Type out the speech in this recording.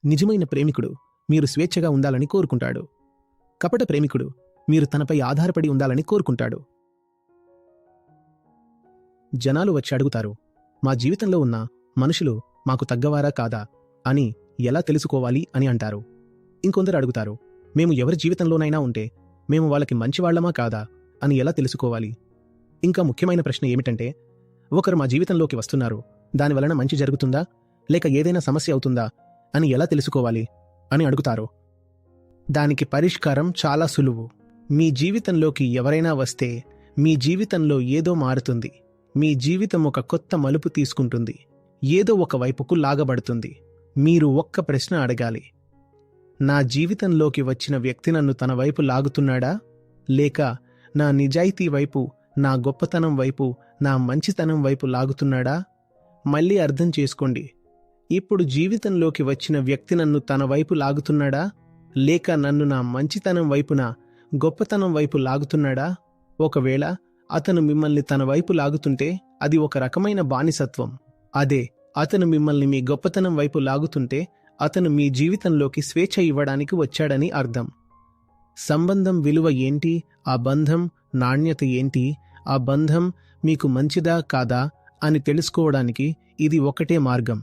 నిజమైన ప్రేమికుడు మీరు స్వేచ్ఛగా ఉండాలని కోరుకుంటాడు. కపట ప్రేమికుడు మీరు తనపై ఆధారపడి ఉండాలని కోరుకుంటాడు. జనాలు వచ్చి అడుగుతారు, మా జీవితంలో ఉన్న మనుషులు మాకు తగ్గవారా కాదా అని ఎలా తెలుసుకోవాలి అని అంటారు. ఇంకొందరు అడుగుతారు, మేము ఎవరి జీవితంలోనైనా ఉంటే మేము వాళ్ళకి మంచివాళ్లమా కాదా అని ఎలా తెలుసుకోవాలి. ఇంకా ముఖ్యమైన ప్రశ్న ఏమిటంటే, ఒకరు మా జీవితంలోకి వస్తున్నారు, దానివలన మంచి జరుగుతుందా లేక ఏదైనా సమస్య అవుతుందా అని ఎలా తెలుసుకోవాలి అని అడుగుతారు. దానికి పరిష్కారం చాలా సులువు. మీ జీవితంలోకి ఎవరైనా వస్తే మీ జీవితంలో ఏదో మారుతుంది. మీ జీవితం ఒక కొత్త మలుపు తీసుకుంటుంది. ఏదో ఒక వైపుకు లాగబడుతుంది. మీరు ఒక్క ప్రశ్న అడగాలి, నా జీవితంలోకి వచ్చిన వ్యక్తి నన్ను తన వైపు లాగుతున్నాడా లేక నా నిజాయితీ వైపు, నా గొప్పతనం వైపు, నా మంచితనం వైపు లాగుతున్నాడా? మళ్ళీ అర్థం చేసుకోండి, ఇప్పుడు జీవితంలోకి వచ్చిన వ్యక్తి నన్ను తన వైపు లాగుతున్నాడా లేక నన్ను నా మంచితనం వైపున, గొప్పతనం వైపు లాగుతున్నాడా? ఒకవేళ అతను మిమ్మల్ని తన వైపు లాగుతుంటే అది ఒక రకమైన బానిసత్వం. అదే అతను మిమ్మల్ని మీ గొప్పతనం వైపు లాగుతుంటే అతను మీ జీవితంలోకి స్వేచ్ఛ ఇవ్వడానికి వచ్చాడని అర్థం. సంబంధం విలువ ఏంటి, ఆ బంధం నాణ్యత ఏంటి, ఆ బంధం మీకు మంచిదా కాదా అని తెలుసుకోవడానికి ఇది ఒకటే మార్గం.